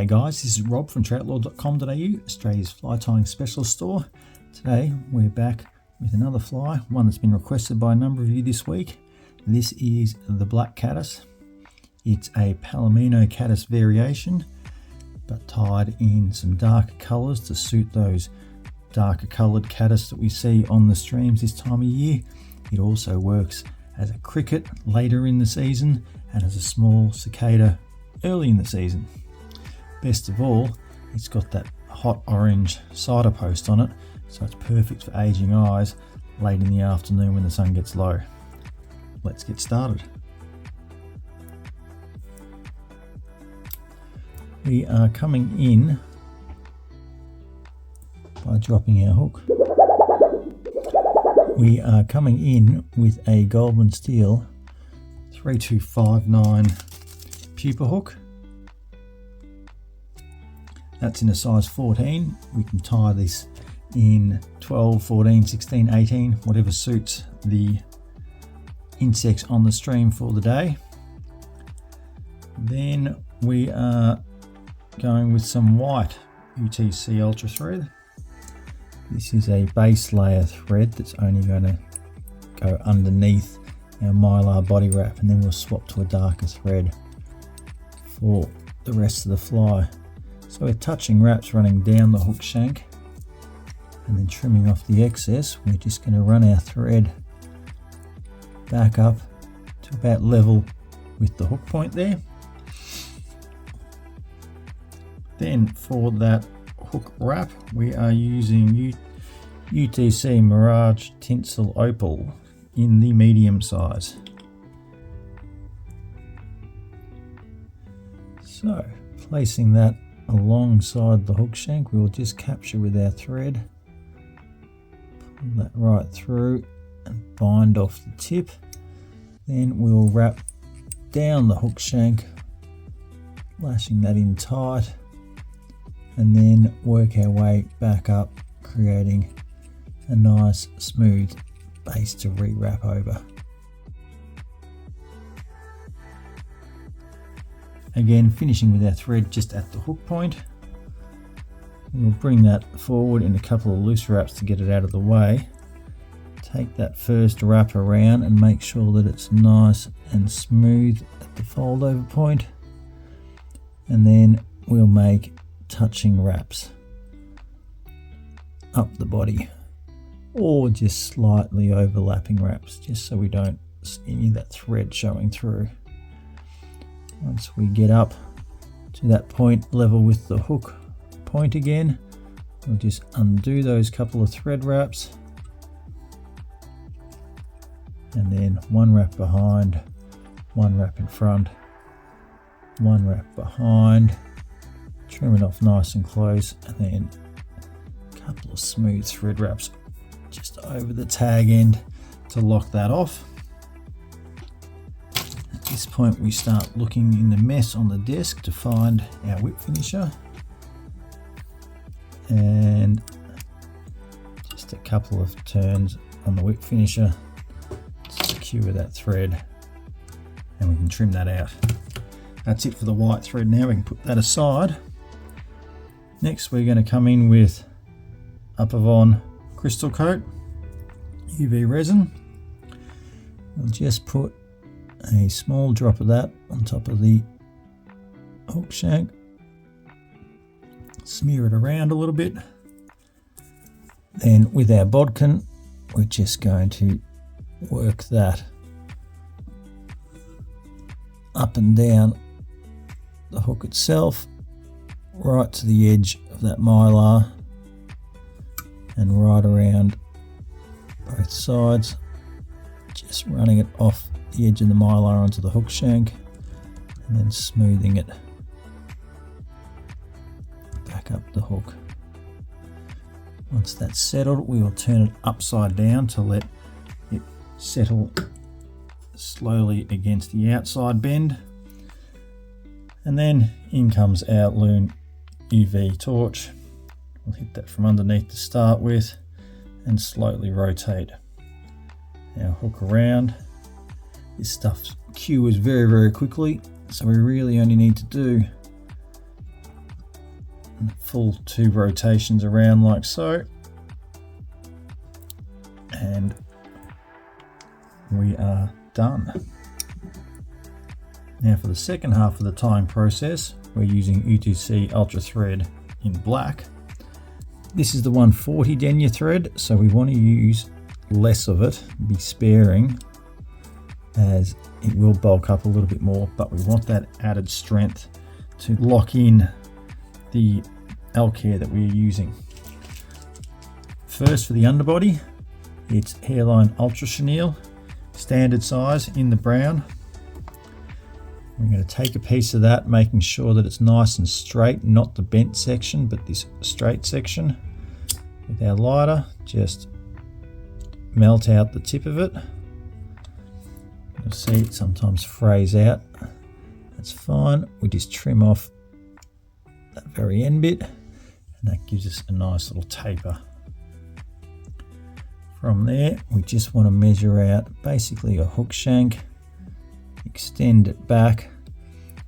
G'day guys, this is Rob from Troutlore.com.au, Australia's fly tying specialist store. Today we're back with another fly, one that's been requested by a number of you this week. This is the Black Caddis. It's a Palomino Caddis variation, but tied in some darker colours to suit those darker coloured caddis that we see on the streams this time of year. It also works as a cricket later in the season and as a small cicada early in the season. Best of all, it's got that hot orange cider post on it, so it's perfect for aging eyes late in the afternoon when the sun gets low. Let's get started. We are coming in by dropping our hook. We are coming in with a Goulburn steel 3259 Pupa hook. That's in a size 14. We can tie this in 12, 14, 16, 18, whatever suits the insects on the stream for the day. Then we are going with some white UTC Ultra thread. This is a base layer thread that's only going to go underneath our mylar body wrap, and then we'll swap to a darker thread for the rest of the fly. So we're touching wraps running down the hook shank and then trimming off the excess. We're just going to run our thread back up to about level with the hook point there. Then for that hook wrap, we are using UTC Mirage Tinsel Opal in the medium size. So placing that alongside the hook shank, we will just capture with our thread, pull that right through and bind off the tip. Then we'll wrap down the hook shank, lashing that in tight, and then work our way back up, creating a nice smooth base to re-wrap over. Again, finishing with our thread just at the hook point. We'll bring that forward in a couple of loose wraps to get it out of the way. Take that first wrap around and make sure that it's nice and smooth at the fold over point. And then we'll make touching wraps up the body, or just slightly overlapping wraps, just so we don't see any of that thread showing through. Once we get up to that point level with the hook point again, we'll just undo those couple of thread wraps, and then one wrap behind, one wrap in front, one wrap behind, trim it off nice and close, and then a couple of smooth thread wraps just over the tag end to lock that off. At this point we start looking in the mess on the desk to find our whip finisher, and just a couple of turns on the whip finisher to secure that thread, and we can trim that out. That's it for the white thread. Now we can put that aside. Next we're going to come in with Upavon Crystal Coat UV resin. We'll just put a small drop of that on top of the hook shank, smear it around a little bit. Then with our bodkin, we're just going to work that up and down the hook itself, right to the edge of that mylar, and right around both sides, just running it off the edge of the mylar onto the hook shank, and then smoothing it back up the hook. Once that's settled, we will turn it upside down to let it settle slowly against the outside bend, and then in comes our Loon UV torch. We'll hit that from underneath to start with and slowly rotate our hook around. This stuff cures very, very quickly, so we really only need to do full 2 rotations around like so, and we are done. Now for the second half of the tying process, we're using UTC Ultra thread in black. This is the 140 denier thread, so we want to use less of it, be sparing, as it will bulk up a little bit more, but we want that added strength to lock in the elk hair that we're using. First, for the underbody, it's Hareline Ultrachenille, standard size in the brown. We're going to take a piece of that, making sure that it's nice and straight, not the bent section, but this straight section. With our lighter, just melt out the tip of it. You'll see it sometimes frays out. That's fine. We just trim off that very end bit, and that gives us a nice little taper. From there, we just want to measure out basically a hook shank, extend it back,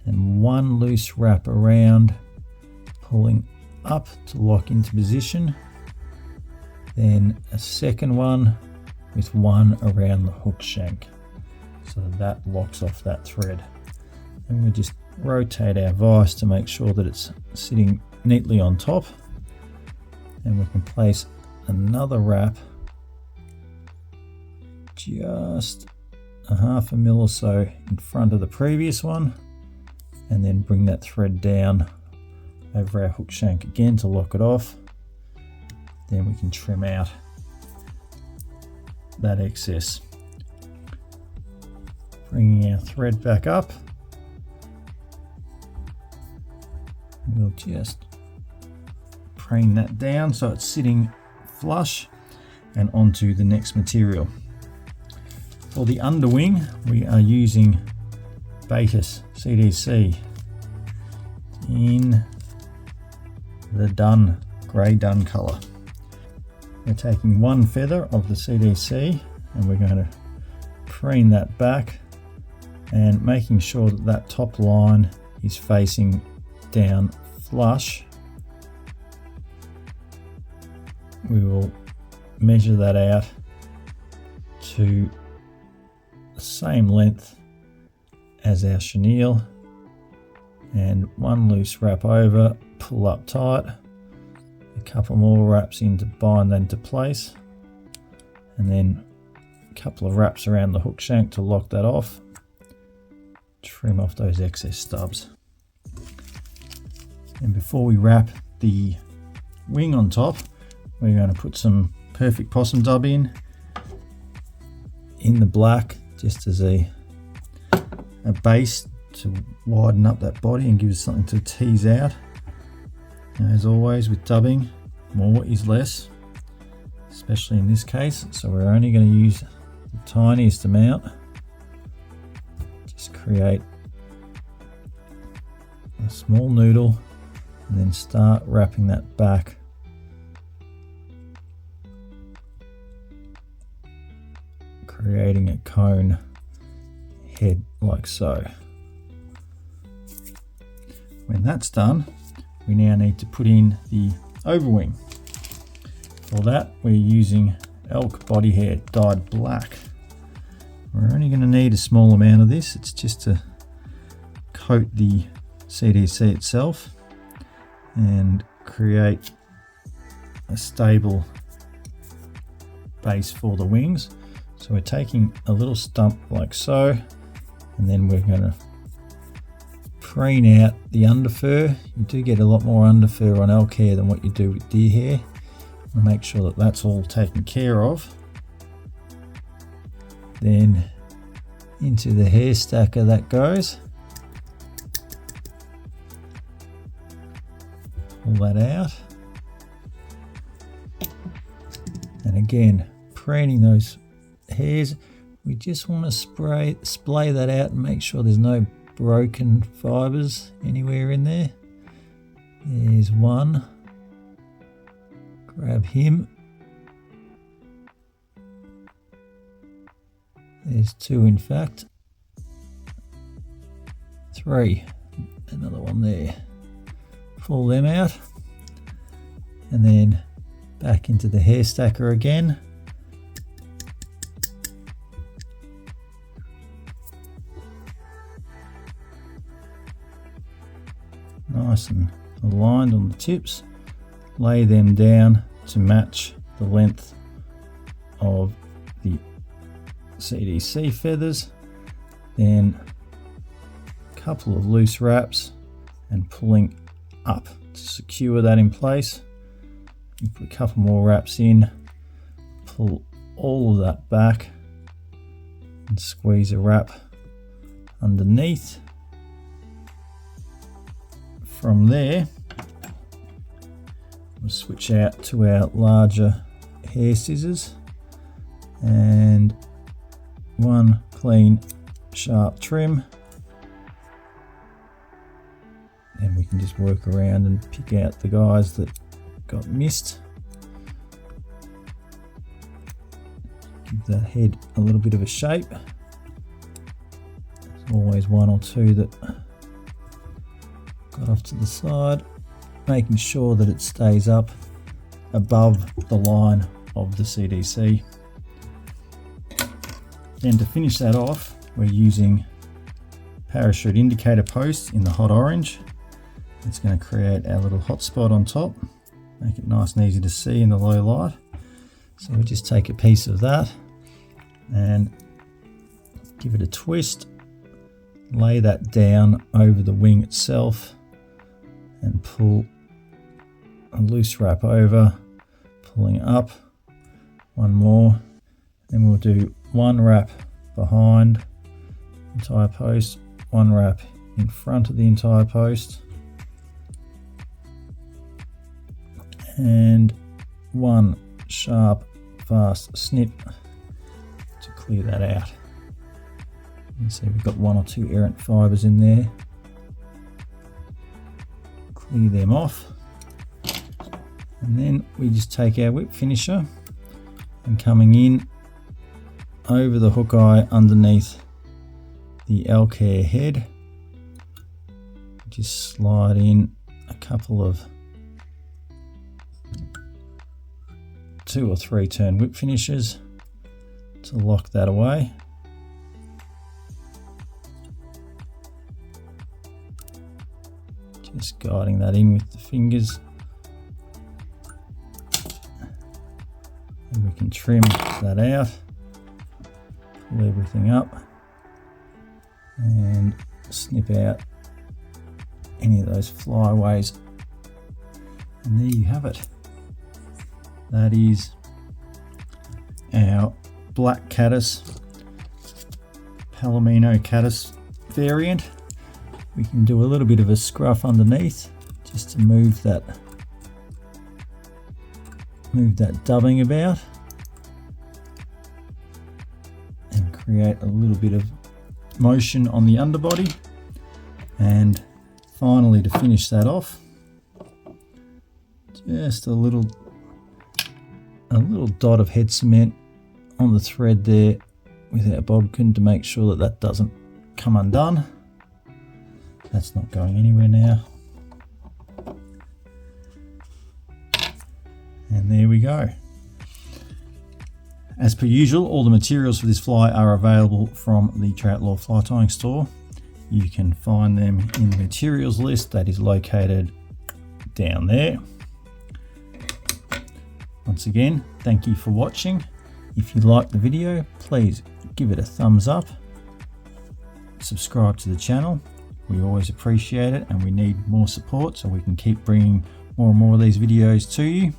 and one loose wrap around, pulling up to lock into position. Then a second one with one around the hook shank, so that locks off that thread. And we just rotate our vise to make sure that it's sitting neatly on top, and we can place another wrap just a 1/2 mil or so in front of the previous one, and then bring that thread down over our hook shank again to lock it off. Then we can trim out that excess. Bringing our thread back up, we'll just preen that down so it's sitting flush and onto the next material. For the underwing, we are using Baetis CDC in the grey dun colour. We're taking one feather of the CDC and we're going to preen that back, and making sure that that top line is facing down flush. We will measure that out to the same length as our chenille, and one loose wrap over, pull up tight, a couple more wraps in to bind that into place, and then a couple of wraps around the hook shank to lock that off. Trim off those excess stubs. And before we wrap the wing on top, we're going to put some perfect possum dub in the black, just as a base to widen up that body and give us something to tease out. And as always with dubbing, more is less, especially in this case, so we're only going to use the tiniest amount. Just create a small noodle and then start wrapping that back, creating a cone head like so. When that's done, we now need to put in the overwing. For that, we're using elk body hair dyed black. We're only going to need a small amount of this. It's just to coat the CDC itself and create a stable base for the wings. So we're taking a little stump like so, and then we're going to preen out the underfur. You do get a lot more underfur on elk hair than what you do with deer hair. We'll make sure that that's all taken care of. Then into the hair stacker that goes. Pull that out. And again, preening those hairs, we just want to splay that out and make sure there's no broken fibers anywhere in there. There's one. Grab him. There's two, in fact. Three. Another one there. Pull them out. and then back into the hair stacker again. Nice and aligned on the tips. Lay them down to match the length of the CDC feathers. Then a couple of loose wraps and pulling up to secure that in place. You put a couple more wraps in, pull all of that back and squeeze a wrap underneath. From there, we'll switch out to our larger hair scissors and one clean sharp trim. Then we can just work around and pick out the guys that got missed. Give that head a little bit of a shape. There's always one or two that got off to the side, making sure that it stays up above the line of the CDC. Then to finish that off, we're using parachute indicator posts in the hot orange. It's going to create our little hotspot on top, make it nice and easy to see in the low light. So we just take a piece of that and give it a twist, lay that down over the wing itself and pull a loose wrap over, pulling up, one more, then we'll do one wrap behind the entire post, one wrap in front of the entire post, and one sharp fast snip to clear that out. You can see we've got one or two errant fibres in there. Clear them off, and then we just take our whip finisher and coming in over the hook eye underneath the elk hair head, just slide in a couple of 2 or 3 turn whip finishers to lock that away. Just guiding that in with the fingers, and we can trim that out, pull everything up and snip out any of those flyaways, and there you have it. That is our Black Caddis Palomino Caddis variant. We can do a little bit of a scruff underneath just to move that dubbing about and create a little bit of motion on the underbody. And finally, to finish that off, just a little dot of head cement on the thread there with our bodkin to make sure that that doesn't come undone. That's not going anywhere now. And there we go. As per usual, all the materials for this fly are available from the Troutlore Flytying store. You can find them in the materials list that is located down there. Once again, thank you for watching. If you liked the video, please give it a thumbs up. Subscribe to the channel. We always appreciate it, and we need more support so we can keep bringing more and more of these videos to you.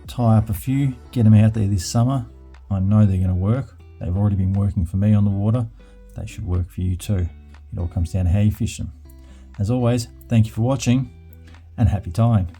Tie up a few, get them out there this summer. I know they're going to work. They've already been working for me on the water. They should work for you too. It all comes down to how you fish them. As always, thank you for watching and happy tying.